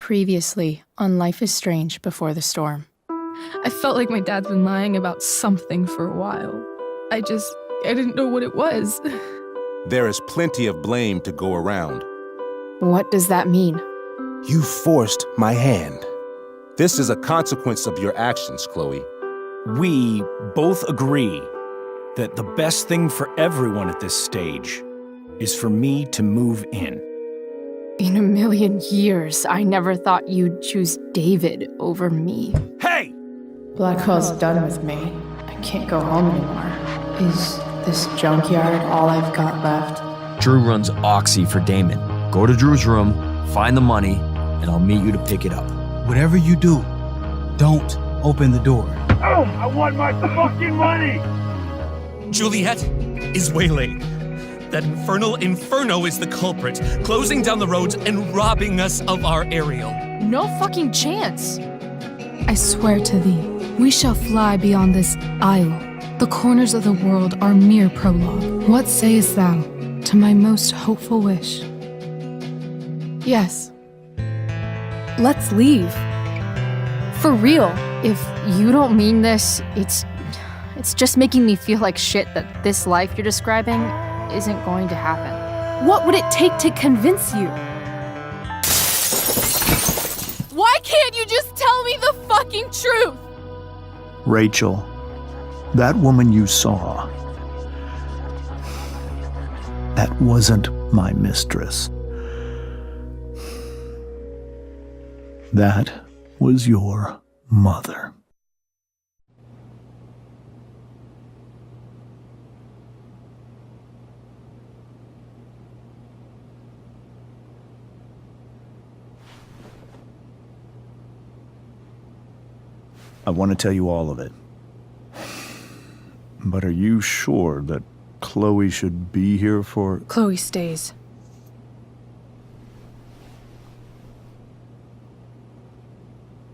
Previously on Life is Strange Before the Storm. I felt like my dad's been lying about something for a while. I didn't know what it was. There is plenty of blame to go around. What does that mean? You forced my hand. This is a consequence of your actions, Chloe. We both agree that the best thing for everyone at this stage is for me to move in. In a million years, I never thought you'd choose David over me. Hey! Blackwell's done with me. I can't go home anymore. Is this junkyard all I've got left? Drew runs Oxy for Damon. Go to Drew's room, find the money, and I'll meet you to pick it up. Whatever you do, don't open the door. Oh, I want my fucking money! Juliet is waylaid. That infernal Inferno is the culprit, closing down the roads and robbing us of our aerial. No fucking chance. I swear to thee, we shall fly beyond this isle. The corners of the world are mere prologue. What sayest thou to my most hopeful wish? Yes. Let's leave. For real. If you don't mean this, it's just making me feel like shit that this life you're describing isn't going to happen. What would it take to convince you? Why can't you just tell me the fucking truth? Rachel, that woman you saw, that wasn't my mistress. That was your mother. I want to tell you all of it. But are you sure that Chloe should be here for... Chloe stays.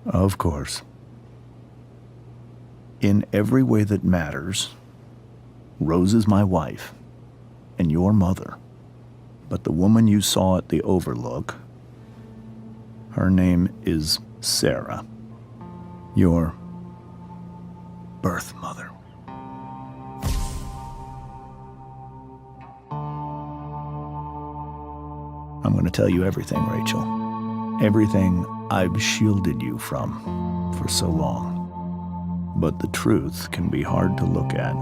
Of course. In every way that matters, Rose is my wife and your mother. But the woman you saw at the Overlook, her name is Sarah, your birth mother. I'm going to tell you everything, Rachel. Everything I've shielded you from for so long. But the truth can be hard to look at.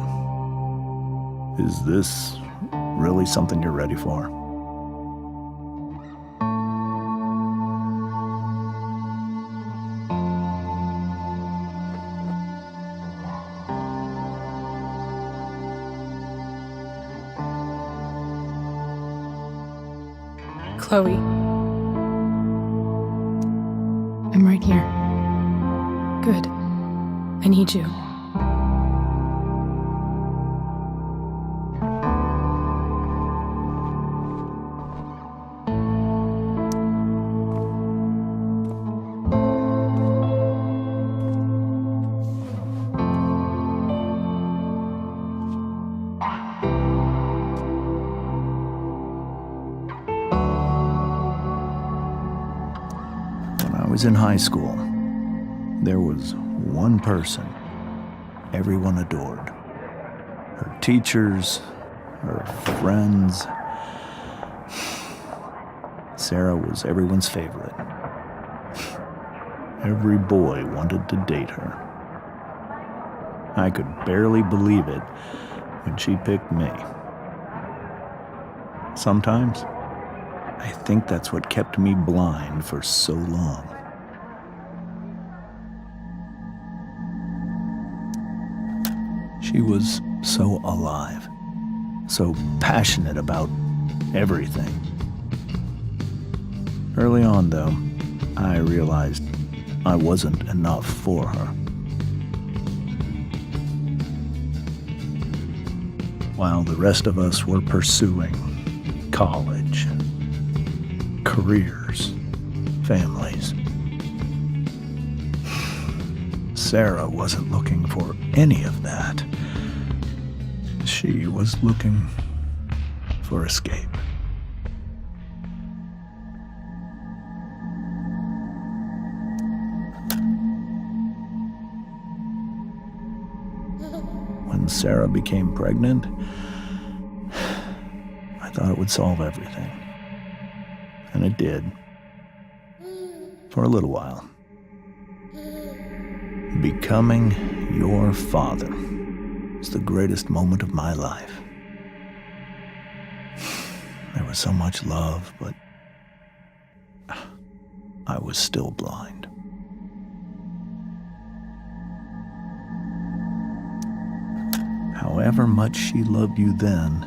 Is this really something you're ready for? Chloe. I'm right here. Good. I need you. When I was in high school, there was one person everyone adored. Her teachers, her friends. Sarah was everyone's favorite. Every boy wanted to date her. I could barely believe it when she picked me. Sometimes, I think that's what kept me blind for so long. She was so alive, so passionate about everything. Early on, though, I realized I wasn't enough for her. While the rest of us were pursuing college, careers, families, Sarah wasn't looking for any of that. She was looking for escape. when Sarah became pregnant, I thought it would solve everything. And it did. For a little while. Becoming your father was the greatest moment of my life. There was so much love, but I was still blind. However much she loved you then,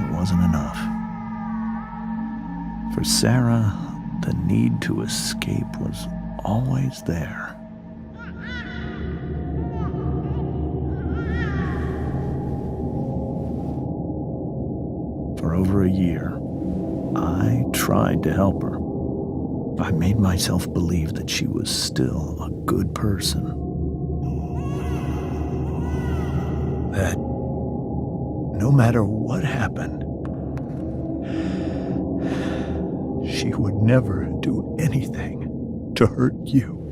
it wasn't enough. For Sarah, the need to escape was always there. For over a year, I tried to help her. I made myself believe that she was still a good person. That no matter what happened, she would never do anything to hurt you.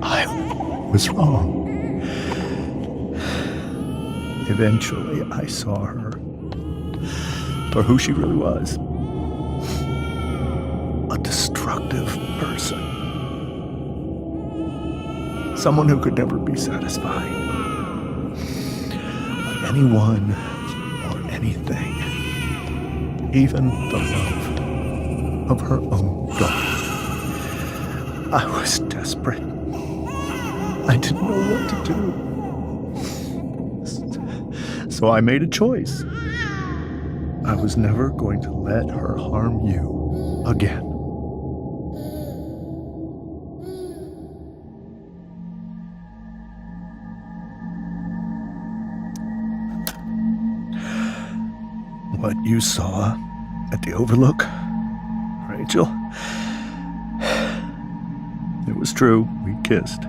I was wrong. Eventually, I saw her for who she really was. A destructive person. Someone who could never be satisfied by anyone or anything, even the love of her own daughter. I was desperate. I didn't know what to do. So I made a choice. I was never going to let her harm you again. What you saw at the Overlook, Rachel, it was true. We kissed.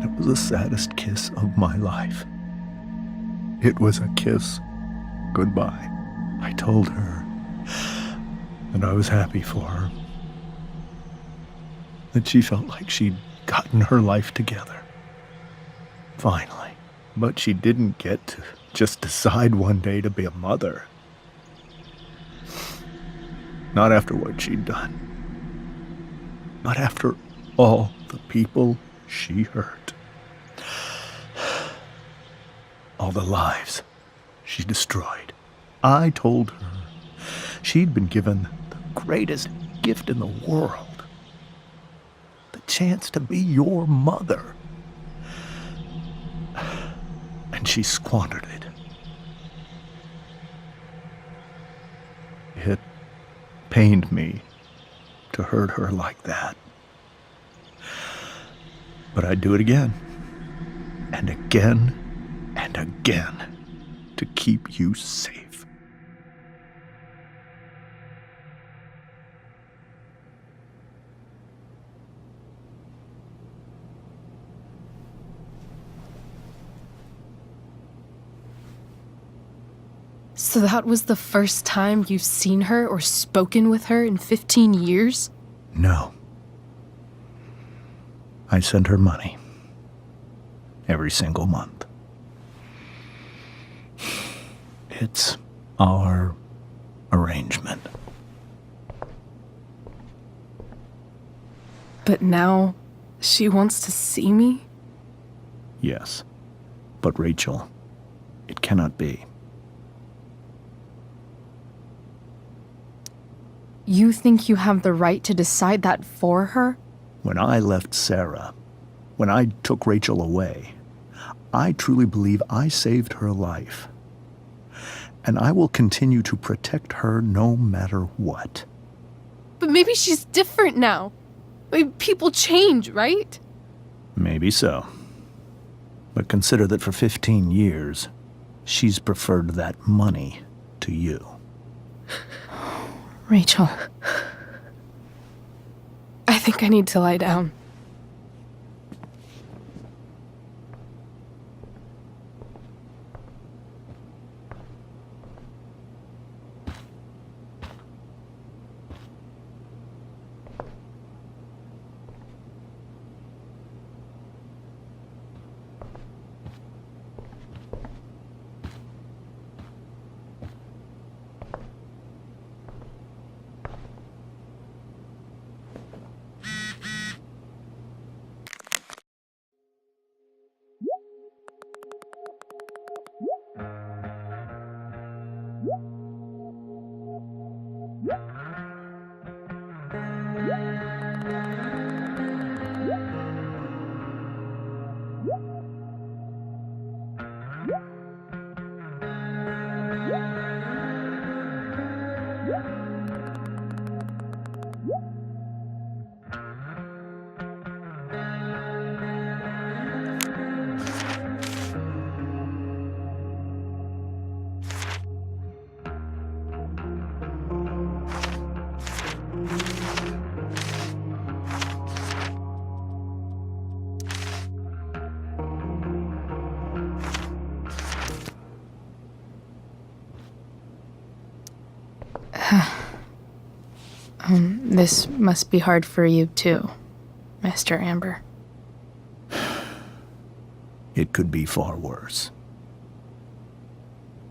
It was the saddest kiss of my life. It was a kiss goodbye. I told her that I was happy for her, that she felt like she'd gotten her life together. Finally. But she didn't get to just decide one day to be a mother. Not after what she'd done. Not after all the people she hurt. All the lives she destroyed. I told her she'd been given the greatest gift in the world. The chance to be your mother. And she squandered it. It pained me to hurt her like that. But I'd do it again, and again, and again, to keep you safe. So that was the first time you've seen her or spoken with her in 15 years? No. I sent her money. Every single month. It's our arrangement. But now she wants to see me? Yes. But Rachel, it cannot be. You think you have the right to decide that for her? When I left Sarah, when I took Rachel away, I truly believe I saved her life. And I will continue to protect her no matter what. But maybe she's different now. Maybe people change, right? Maybe so. But consider that for 15 years, she's preferred that money to you. Rachel. I think I need to lie down. This must be hard for you too, Mr. Amber. It could be far worse.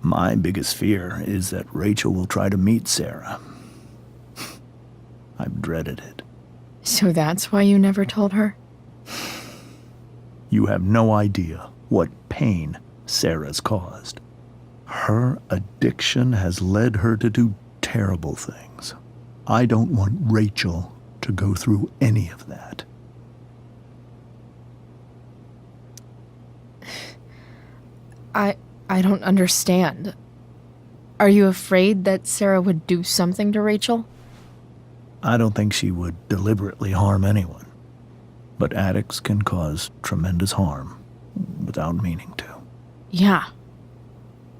My biggest fear is that Rachel will try to meet Sarah. I've dreaded it. So that's why you never told her? You have no idea what pain Sarah's caused. Her addiction has led her to do terrible things. I don't want Rachel to go through any of that. I don't understand. Are you afraid that Sarah would do something to Rachel? I don't think she would deliberately harm anyone. But addicts can cause tremendous harm without meaning to. Yeah.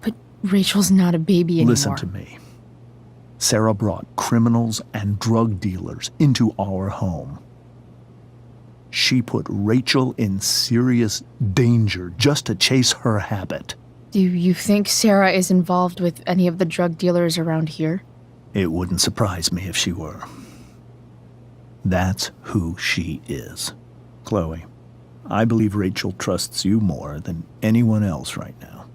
But Rachel's not a baby anymore. Listen to me. Sarah brought criminals and drug dealers into our home. She put Rachel in serious danger just to chase her habit. Do you think Sarah is involved with any of the drug dealers around here? It wouldn't surprise me if she were. That's who she is. Chloe, I believe Rachel trusts you more than anyone else right now.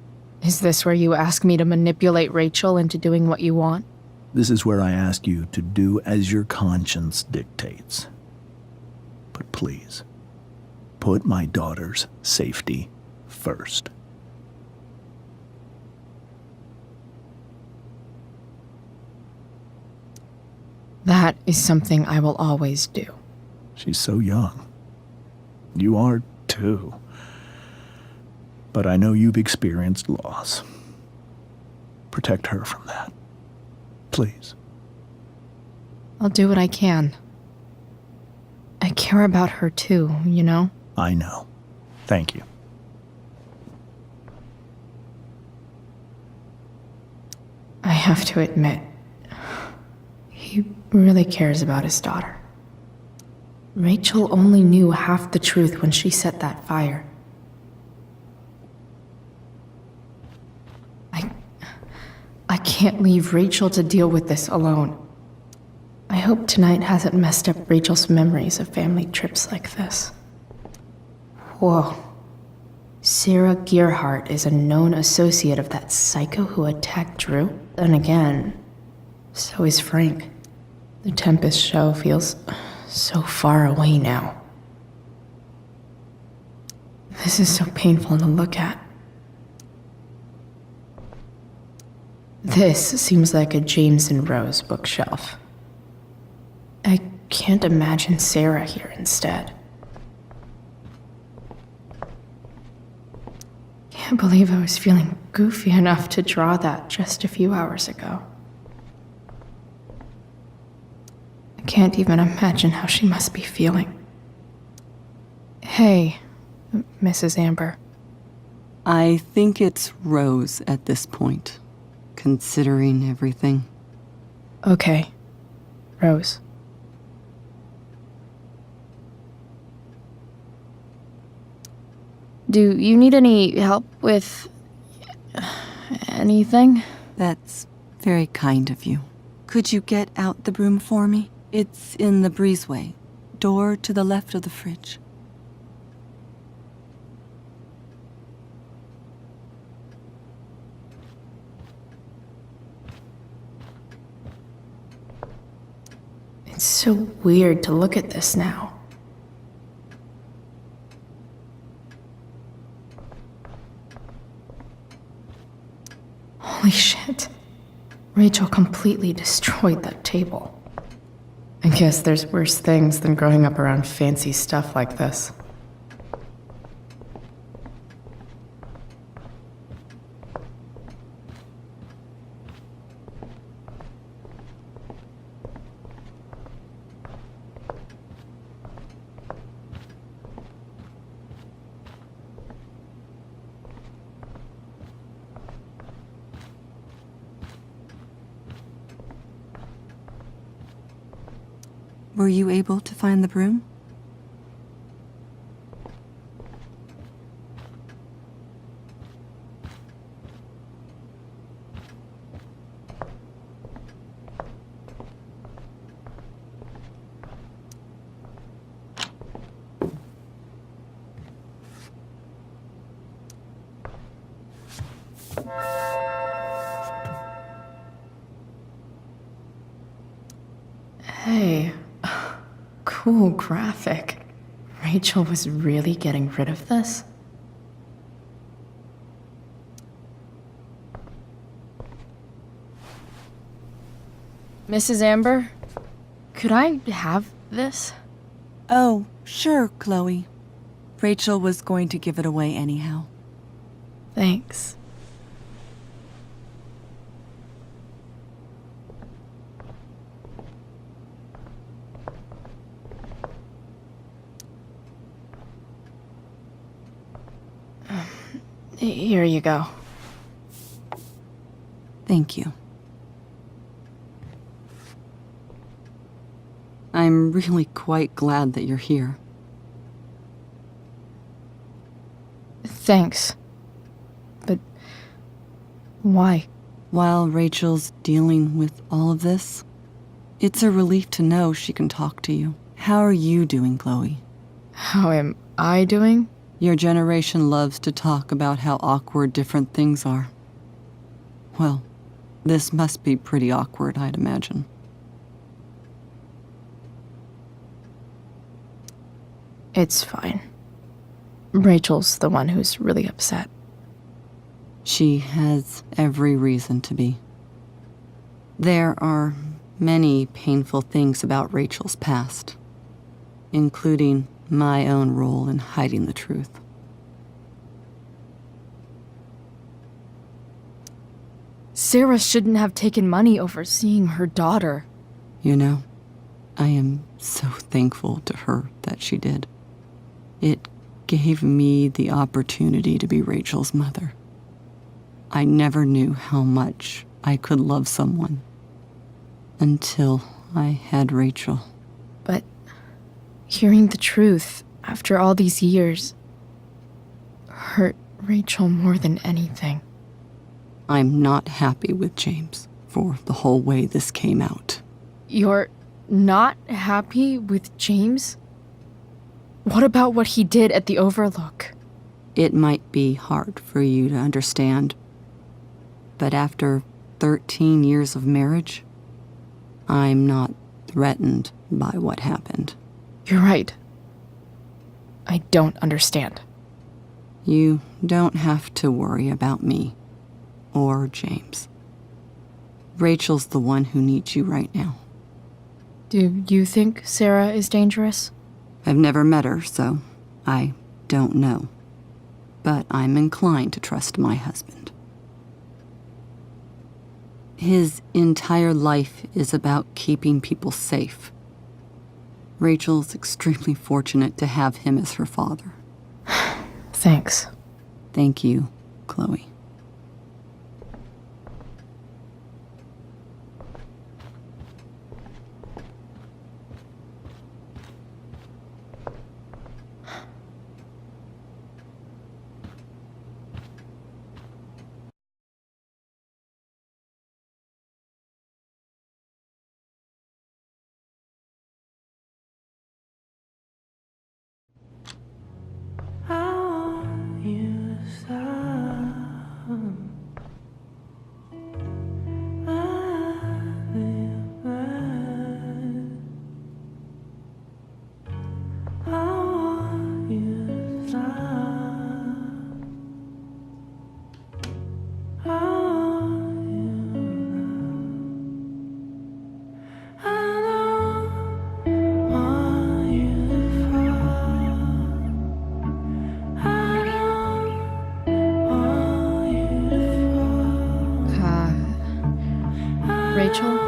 Is this where you ask me to manipulate Rachel into doing what you want? This is where I ask you to do as your conscience dictates. But please, put my daughter's safety first. That is something I will always do. She's so young. You are too. But I know you've experienced loss. Protect her from that. Please. I'll do what I can. I care about her too, you know? I know. Thank you. I have to admit, he really cares about his daughter. Rachel only knew half the truth when she set that fire. I can't leave Rachel to deal with this alone. I hope tonight hasn't messed up Rachel's memories of family trips like this. Whoa. Sarah Gearhart is a known associate of that psycho who attacked Drew. Then again, so is Frank. The Tempest show feels so far away now. This is so painful to look at. This seems like a James and Rose bookshelf. I can't imagine Sarah here instead. Can't believe I was feeling goofy enough to draw that just a few hours ago. I can't even imagine how she must be feeling. Hey, Mrs. Amber. I think it's Rose at this point, considering everything. Okay, Rose. Do you need any help with anything? That's very kind of you. Could you get out the broom for me? It's in the breezeway, door to the left of the fridge. It's so weird to look at this now. Holy shit. Rachel completely destroyed that table. I guess there's worse things than growing up around fancy stuff like this. Were you able to find the broom? Hey, cool graphic. Rachel was really getting rid of this? Mrs. Amber, could I have this? Oh, sure, Chloe. Rachel was going to give it away anyhow. Thanks. Here you go. Thank you. I'm really quite glad that you're here. Thanks. But why? While Rachel's dealing with all of this, it's a relief to know she can talk to you. How are you doing, Chloe? How am I doing? Your generation loves to talk about how awkward different things are. Well, this must be pretty awkward, I'd imagine. It's fine. Rachel's the one who's really upset. She has every reason to be. There are many painful things about Rachel's past, including my own role in hiding the truth. Sarah shouldn't have taken money over seeing her daughter. You know, I am so thankful to her that she did. It gave me the opportunity to be Rachel's mother. I never knew how much I could love someone until I had Rachel. But hearing the truth after all these years hurt Rachel more than anything. I'm not happy with James for the whole way this came out. You're not happy with James? What about what he did at the Overlook? It might be hard for you to understand, but after 13 years of marriage, I'm not threatened by what happened. You're right. I don't understand. You don't have to worry about me or James. Rachel's the one who needs you right now. Do you think Sarah is dangerous? I've never met her, so I don't know. But I'm inclined to trust my husband. His entire life is about keeping people safe. Rachel's extremely fortunate to have him as her father. Thanks. Thank you, Chloe. Rachel?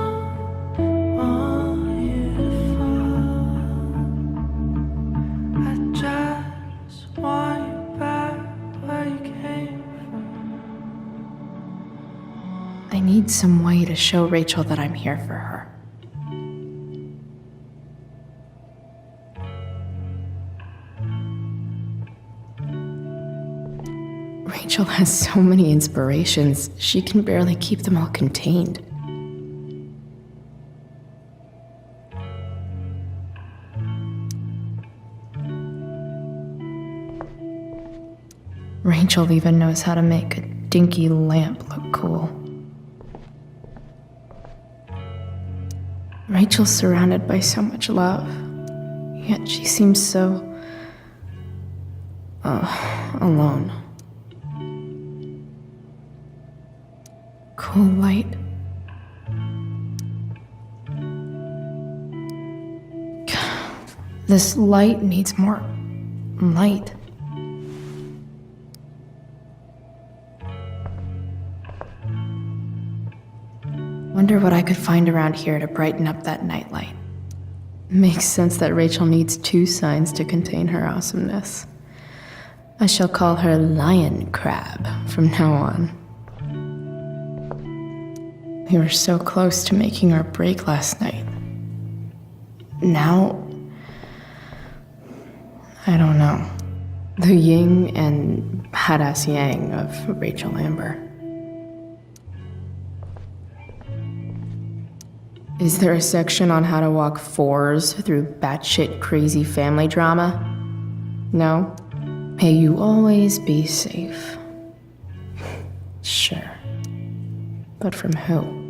I need some way to show Rachel that I'm here for her. Rachel has so many inspirations, she can barely keep them all contained. Rachel even knows how to make a dinky lamp look cool. Rachel's surrounded by so much love, yet she seems so... alone. Cool light. This light needs more light. Wonder what I could find around here to brighten up that nightlight. Makes sense that Rachel needs 2 signs to contain her awesomeness. I shall call her Lion Crab from now on. We were so close to making our break last night. Now, I don't know. The yin and badass yang of Rachel Amber. Is there a section on how to walk 4s through batshit crazy family drama? No? May you always be safe. Sure. But from who?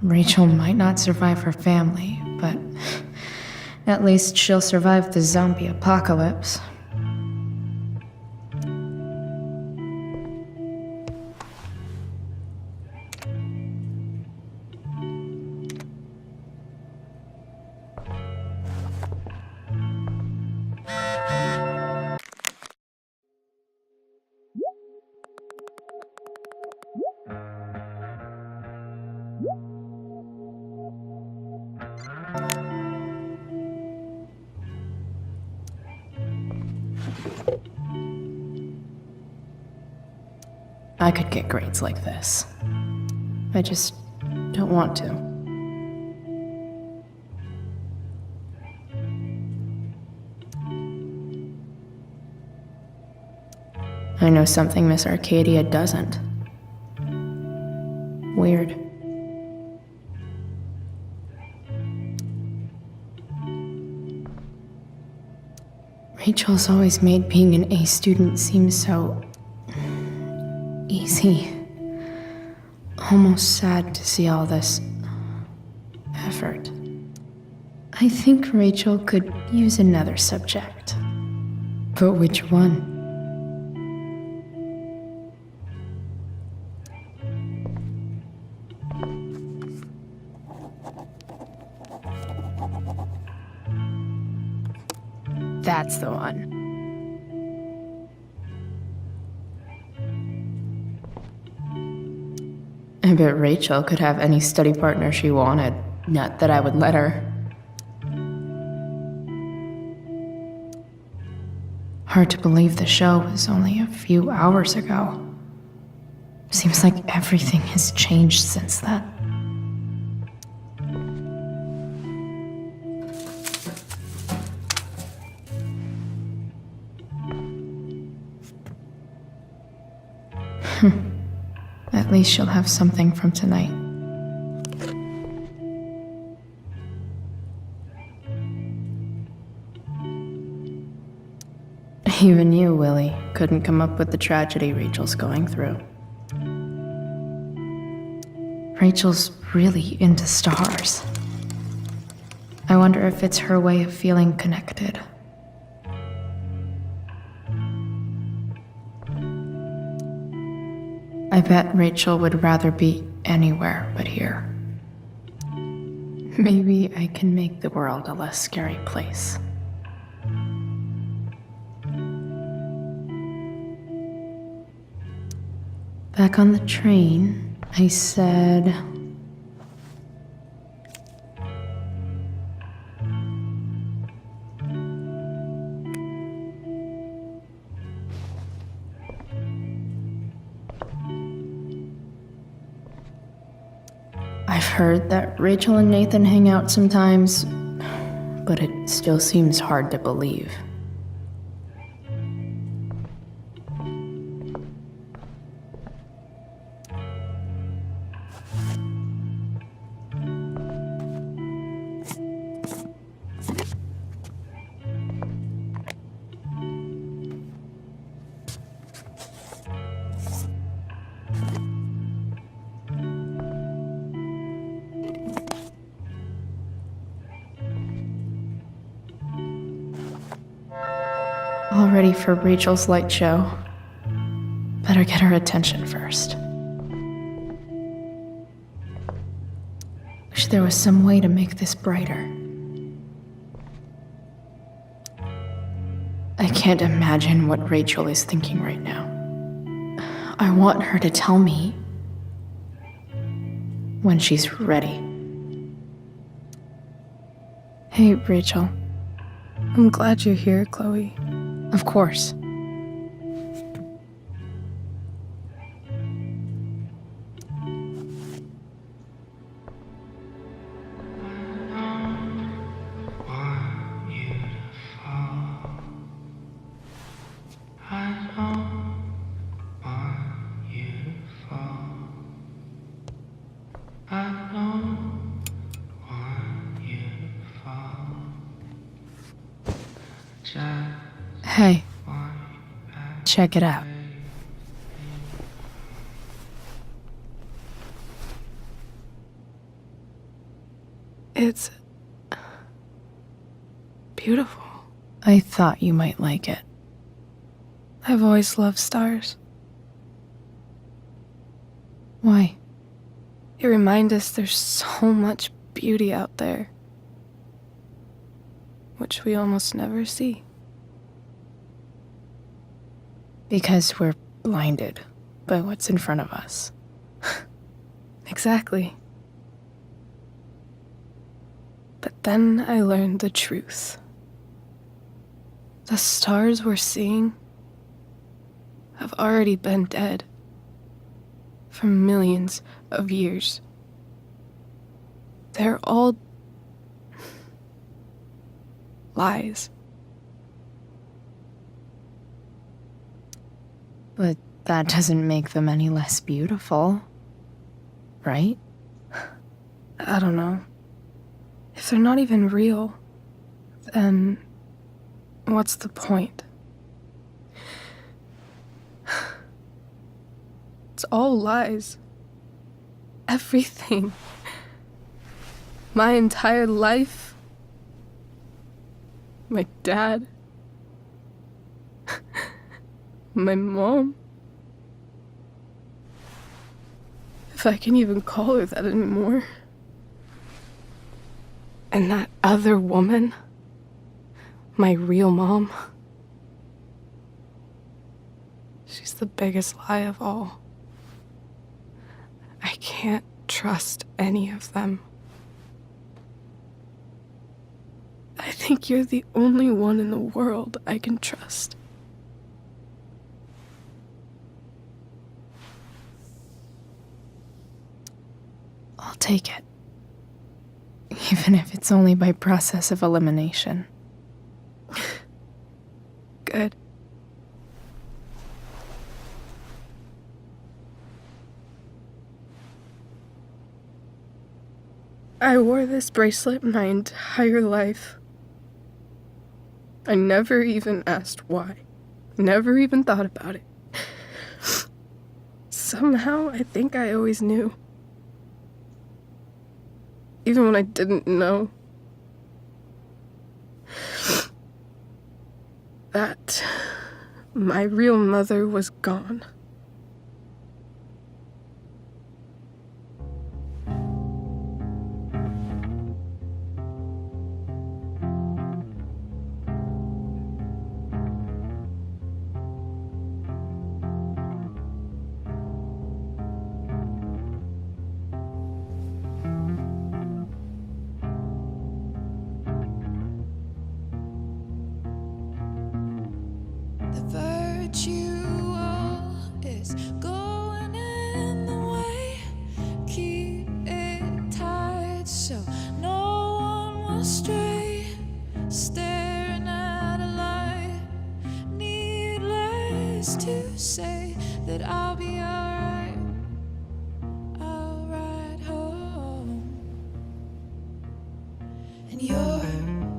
Rachel might not survive her family, but at least she'll survive the zombie apocalypse. I could get grades like this. I just don't want to. I know something Miss Arcadia doesn't. Weird. Rachel's always made being an A student seem so... easy. Almost sad to see all this effort. I think Rachel could use another subject. But which one? That's the one. I bet Rachel could have any study partner she wanted. Not that I would let her. Hard to believe the show was only a few hours ago. Seems like everything has changed since then. At least she'll have something from tonight. Even you, Willie, couldn't come up with the tragedy Rachel's going through. Rachel's really into stars. I wonder if it's her way of feeling connected. I bet Rachel would rather be anywhere but here. Maybe I can make the world a less scary place. Back on the train, I said... I've heard that Rachel and Nathan hang out sometimes, but it still seems hard to believe. All ready for Rachel's light show. Better get her attention first. Wish there was some way to make this brighter. I can't imagine what Rachel is thinking right now. I want her to tell me when she's ready. Hey, Rachel. I'm glad you're here, Chloe. Of course. Hey, check it out. It's beautiful. I thought you might like it. I've always loved stars. Why? They remind us there's so much beauty out there, which we almost never see. Because we're blinded by what's in front of us. Exactly. But then I learned the truth. The stars we're seeing have already been dead for millions of years. They're all lies. But that doesn't make them any less beautiful, right? I don't know. If they're not even real, then what's the point? It's all lies. Everything. My entire life. My dad. My mom. If I can even call her that anymore. And that other woman, my real mom, she's the biggest lie of all. I can't trust any of them. I think you're the only one in the world I can trust. I'll take it. Even if it's only by process of elimination. Good. I wore this bracelet my entire life. I never even asked why. Never even thought about it. Somehow, I think I always knew. Even when I didn't know. That my real mother was gone. To say that I'll be alright, I'll ride home, and your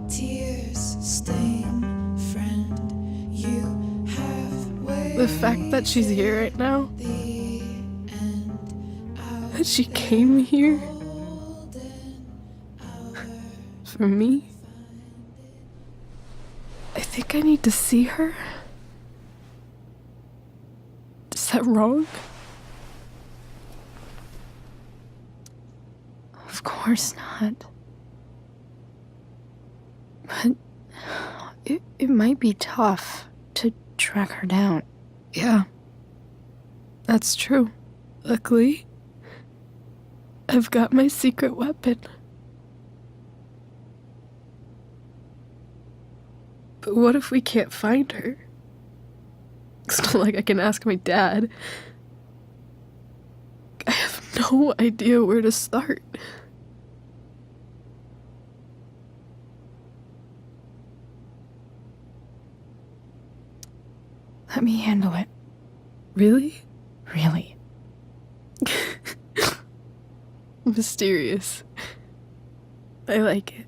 tears stain, friend, you have waited. The fact that she's here right now, that she came here for me, I think I need to see her? Is that wrong? Of course not. But it might be tough to track her down. Yeah, that's true. Luckily, I've got my secret weapon. But what if we can't find her? It's not like I can ask my dad. I have no idea where to start. Let me handle it. Really? Really. Mysterious. I like it.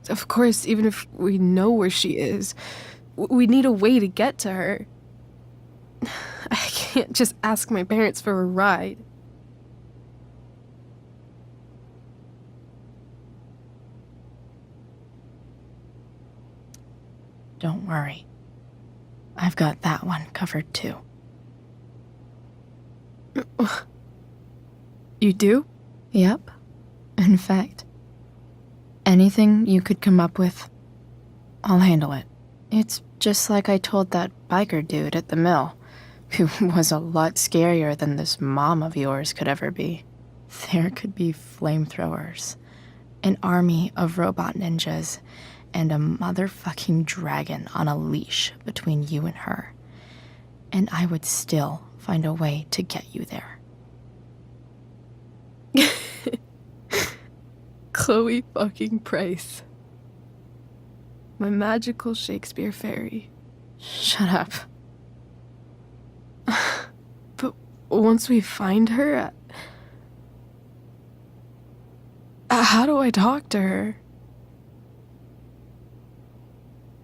Of course, even if we know where she is, we need a way to get to her. I can't just ask my parents for a ride. Don't worry. I've got that one covered too. You do? Yep. In fact, anything you could come up with, I'll handle it. It's just like I told that biker dude at the mill, who was a lot scarier than this mom of yours could ever be. There could be flamethrowers, an army of robot ninjas, and a motherfucking dragon on a leash between you and her. And I would still find a way to get you there. Chloe fucking Price. My magical Shakespeare fairy. Shut up. But once we find her, how do I talk to her?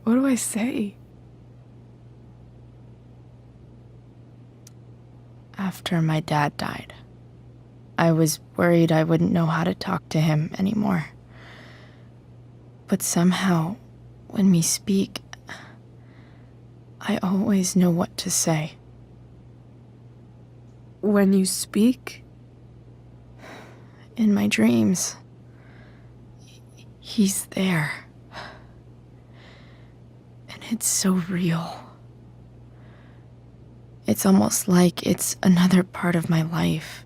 What do I say? After my dad died, I was worried I wouldn't know how to talk to him anymore. But somehow, when we speak, I always know what to say. When you speak? In my dreams. He's there. And it's so real. It's almost like it's another part of my life.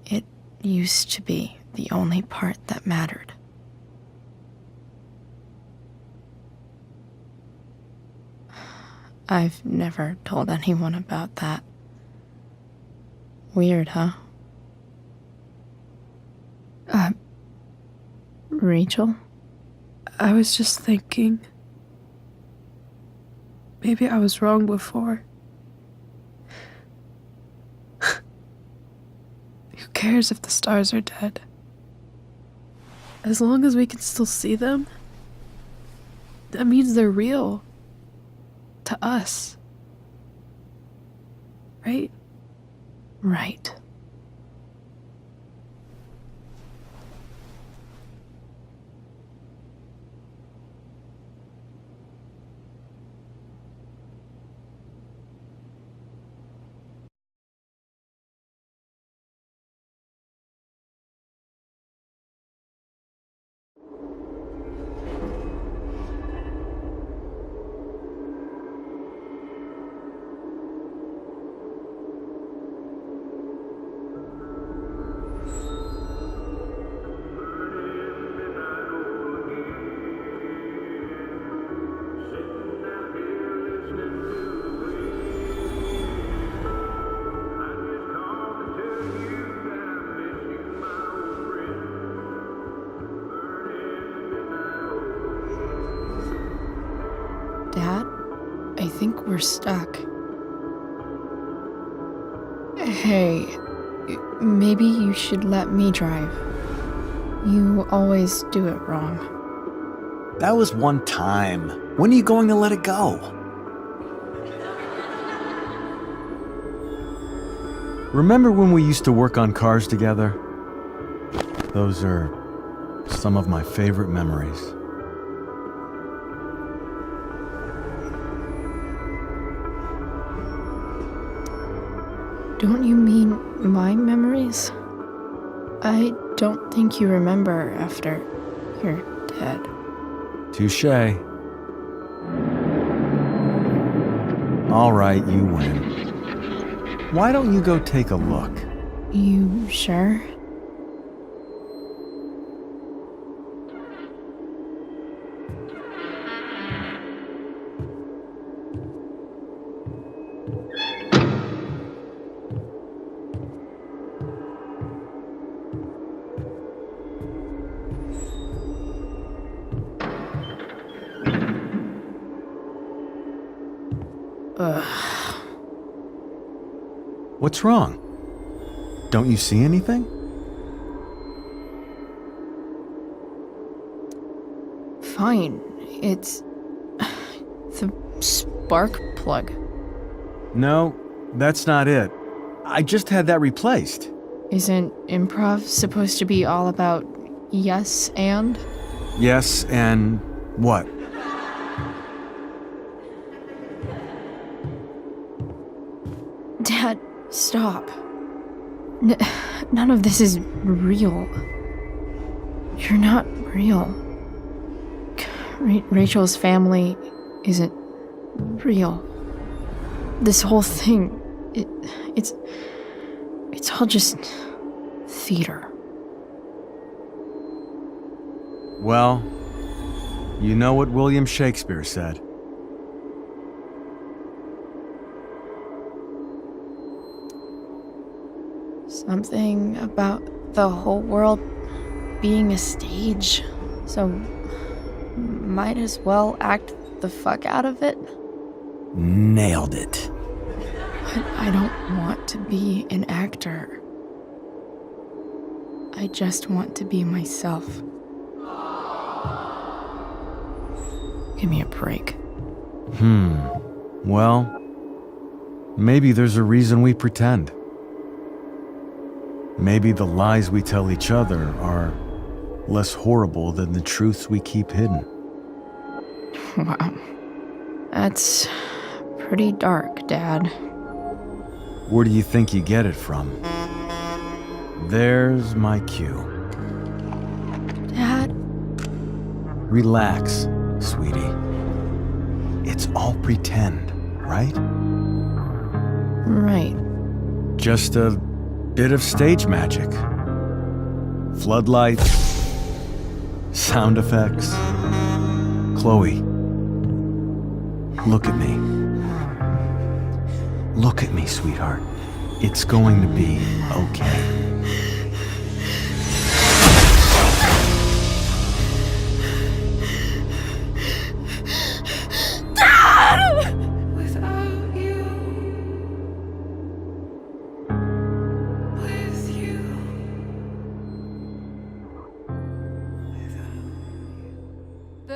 It used to be the only part that mattered. I've never told anyone about that. Weird, huh? Rachel? I was just thinking. Maybe I was wrong before. Who cares if the stars are dead? As long as we can still see them, that means they're real. To us. Right? Right. Dad, I think we're stuck. Hey, maybe you should let me drive. You always do it wrong. That was one time. When are you going to let it go? Remember when we used to work on cars together? Those are some of my favorite memories. Don't you mean my memories? I don't think you remember after you're dead. Touché. All right, you win. Why don't you go take a look? You sure? What's wrong? Don't you see anything? Fine. It's the spark plug. No, that's not it. I just had that replaced. Isn't improv supposed to be all about yes and? Yes, and what? Dad, stop. None of this is real. You're not real. Rachel's family isn't real. This whole thing, it's all just theater. Well, you know what William Shakespeare said. Something about the whole world being a stage, so might as well act the fuck out of it. Nailed it. But I don't want to be an actor. I just want to be myself. Give me a break. Well, maybe there's a reason we pretend. Maybe the lies we tell each other are less horrible than the truths we keep hidden. Wow. That's pretty dark, Dad. Where do you think you get it from? There's my cue. Dad? Relax, sweetie. It's all pretend, right? Right. Just a bit of stage magic. Floodlights, sound effects. Chloe, look at me. Look at me, sweetheart. It's going to be okay. Without you, with you. Boo!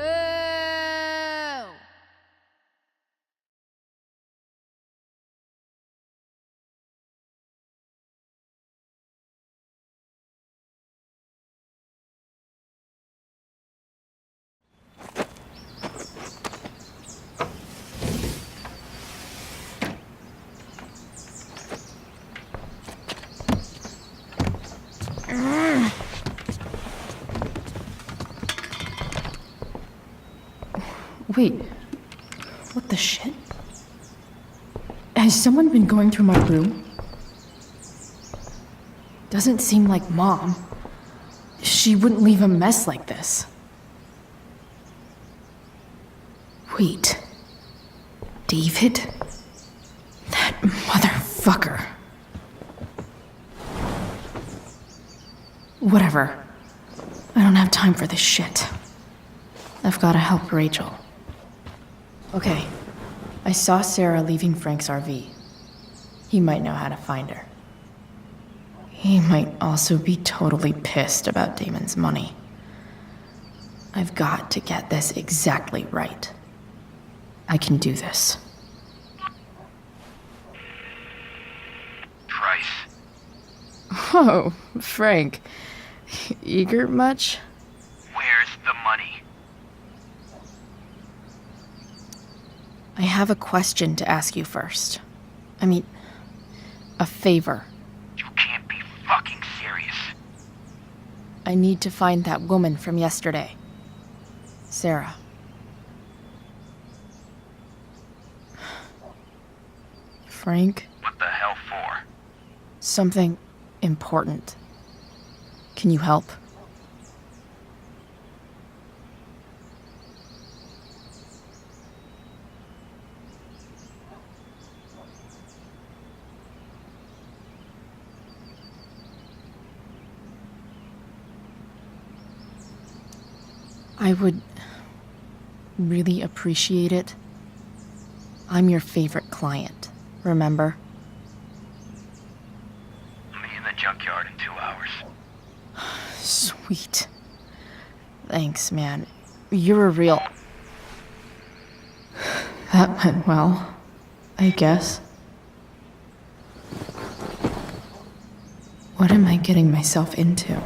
Wait. What the shit? Has someone been going through my room? Doesn't seem like Mom. She wouldn't leave a mess like this. Wait. David? That motherfucker. Whatever. I don't have time for this shit. I've gotta help Rachel. Okay. I saw Sarah leaving Frank's RV. He might know how to find her. He might also be totally pissed about Damon's money. I've got to get this exactly right. I can do this. Price. Oh, Frank. Eager much? have a question to ask you first. I mean, a favor. You can't be fucking serious. I need to find that woman from yesterday. Sarah. Frank? What the hell for? Something important. Can you help? I would really appreciate it. I'm your favorite client, remember? Meet in the junkyard in 2 hours. Sweet. Thanks, man. You're a real... That went well, I guess. What am I getting myself into?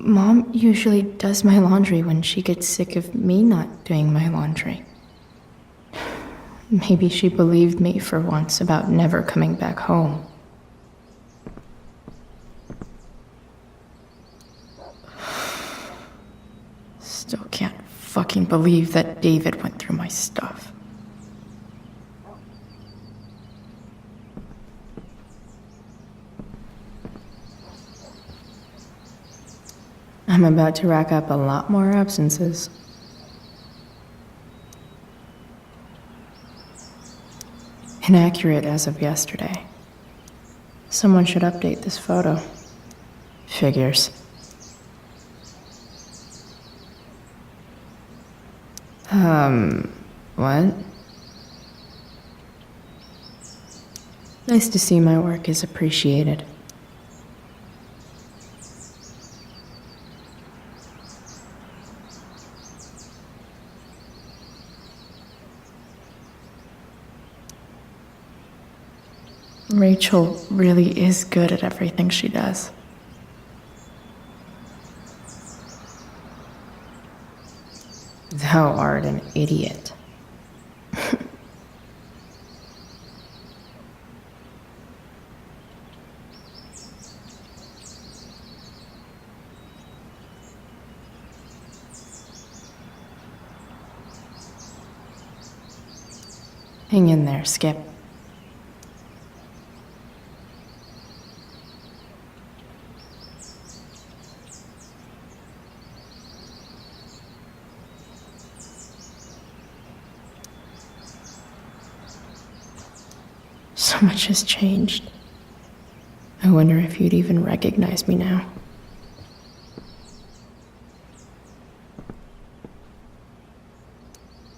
Mom usually does my laundry when she gets sick of me not doing my laundry. Maybe she believed me for once about never coming back home. Still can't fucking believe that David went through my stuff. I'm about to rack up a lot more absences. Inaccurate as of yesterday. Someone should update this photo. Figures. What? Nice to see my work is appreciated. Rachel really is good at everything she does. Thou art an idiot. Hang in there, Skip. So much has changed. I wonder if you'd even recognize me now.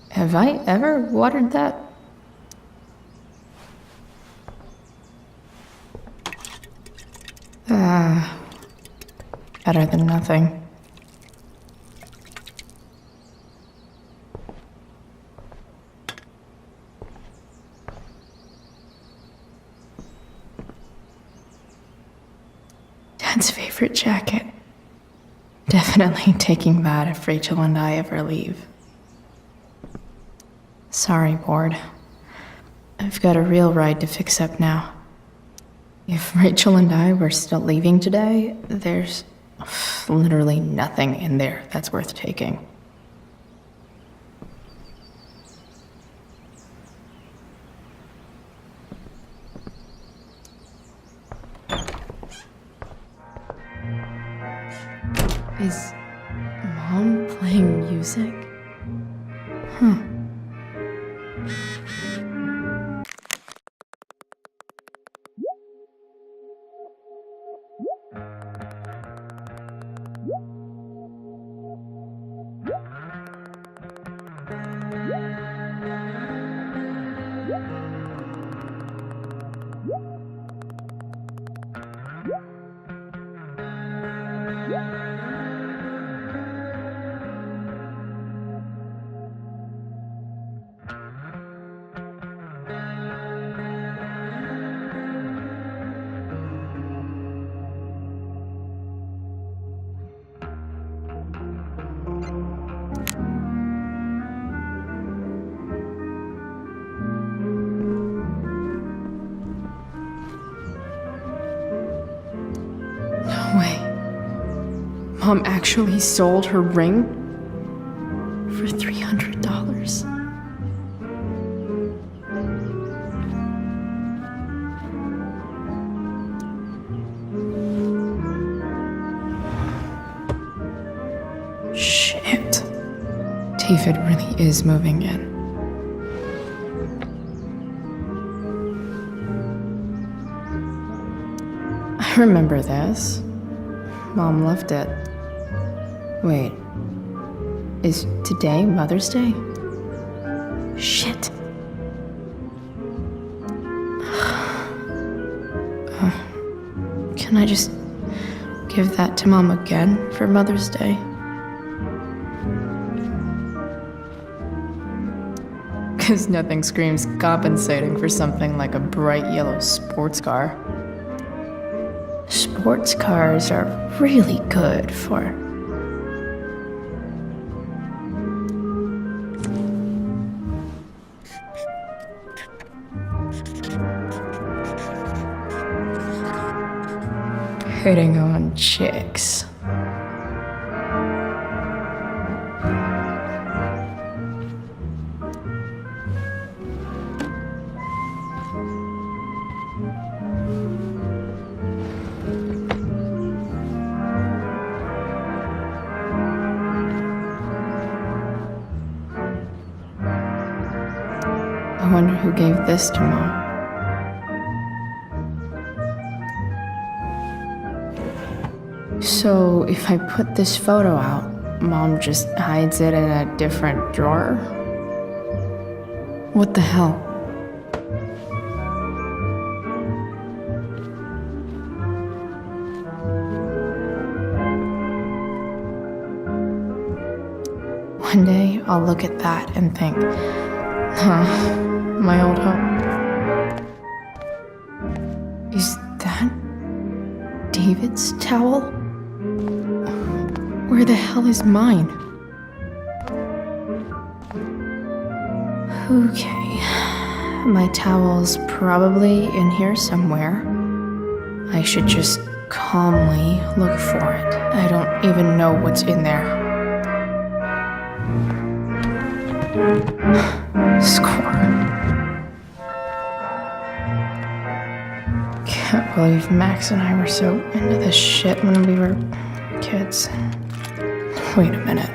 Have I ever watered that? Better than nothing. Dad's favorite jacket. Definitely taking that if Rachel and I ever leave. Sorry, Ward. I've got a real ride to fix up now. If Rachel and I were still leaving today, there's literally nothing in there that's worth taking. Is Mom playing music? Huh. No way. Mom actually sold her ring for $300. Shit. David really is moving in. I remember this. Mom loved it. Wait. Is today Mother's Day? Shit. Can I just give that to Mom again for Mother's Day? Because nothing screams compensating for something like a bright yellow sports car. Sports cars are really good for... hitting on chicks. I wonder who gave this to Mom. So, if I put this photo out, Mom just hides it in a different drawer? What the hell? One day, I'll look at that and think, huh, my old home. Is that David's towel? Where the hell is mine? Okay, my towel's probably in here somewhere. I should just calmly look for it. I don't even know what's in there. Score. Can't believe Max and I were so into this shit when we were kids. Wait a minute.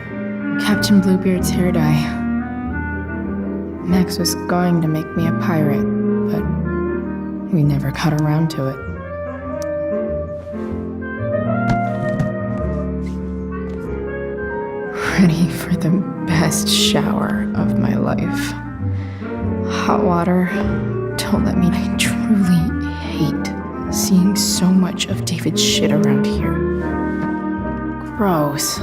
Captain Bluebeard's hair dye. Max was going to make me a pirate, but we never got around to it. Ready for the best shower of my life. Hot water. Don't let me. I truly hate seeing so much of David's shit around here. Gross.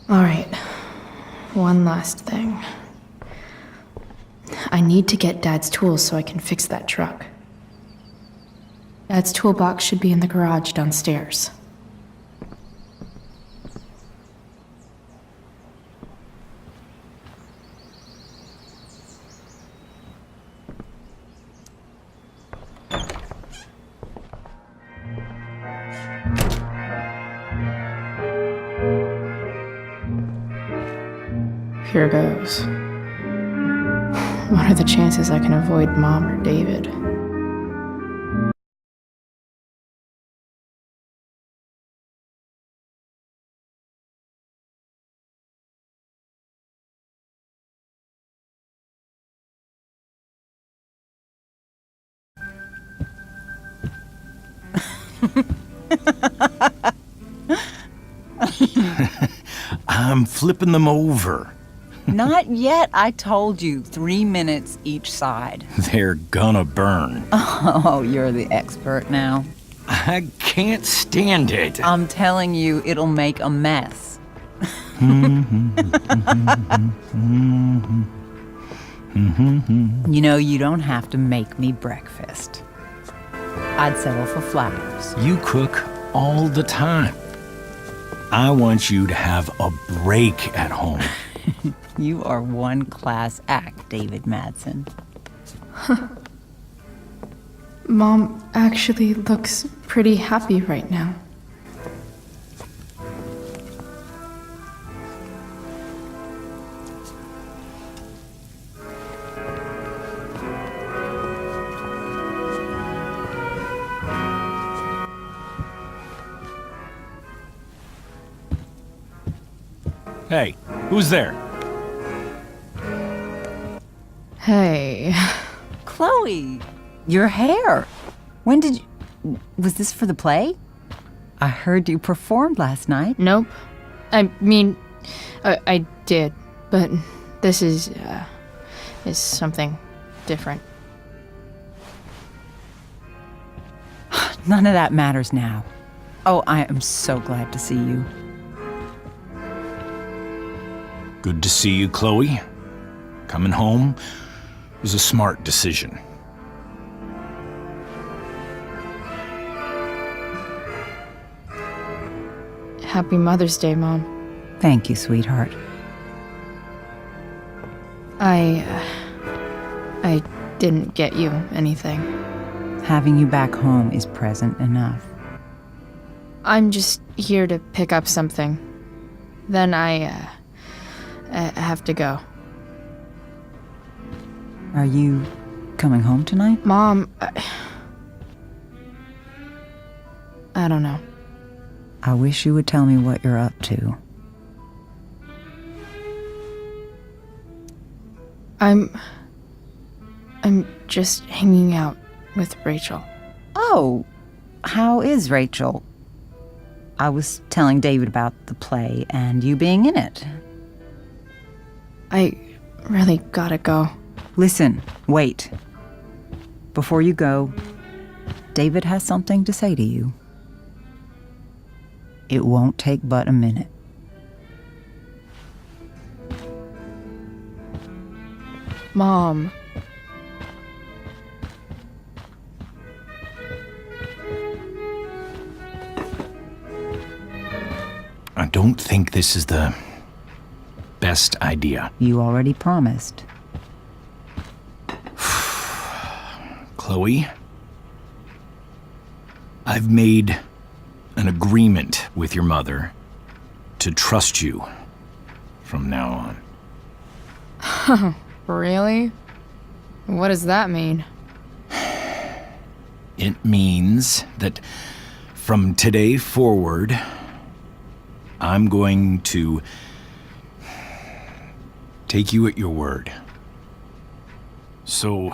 All right. One last thing. I need to get Dad's tools so I can fix that truck. Dad's toolbox should be in the garage downstairs. Here goes. What are the chances I can avoid Mom or David? I'm flipping them over. Not yet. I told you, 3 minutes each side. They're gonna burn. Oh, you're the expert now. I can't stand it. I'm telling you, it'll make a mess. You know, you don't have to make me breakfast. I'd settle for flowers. You cook all the time. I want you to have a break at home. You are one class act, David Madsen. Mom actually looks pretty happy right now. Hey, who's there? Hey. Chloe, your hair. When did you... Was this for the play? I heard you performed last night. Nope. I mean, I did, but this is something different. None of that matters now. Oh, I am so glad to see you. Good to see you, Chloe. Coming home was a smart decision. Happy Mother's Day, Mom. Thank you, sweetheart. I didn't get you anything. Having you back home is present enough. I'm just here to pick up something. Then I have to go. Are you coming home tonight? Mom, I don't know. I wish you would tell me what you're up to. I'm just hanging out with Rachel. Oh, how is Rachel? I was telling David about the play and you being in it. I really gotta go. Listen, wait. Before you go, David has something to say to you. It won't take but a minute. Mom. I don't think this is the best idea. You already promised. Chloe, I've made an agreement with your mother to trust you from now on. Really? What does that mean? It means that from today forward, I'm going to take you at your word. So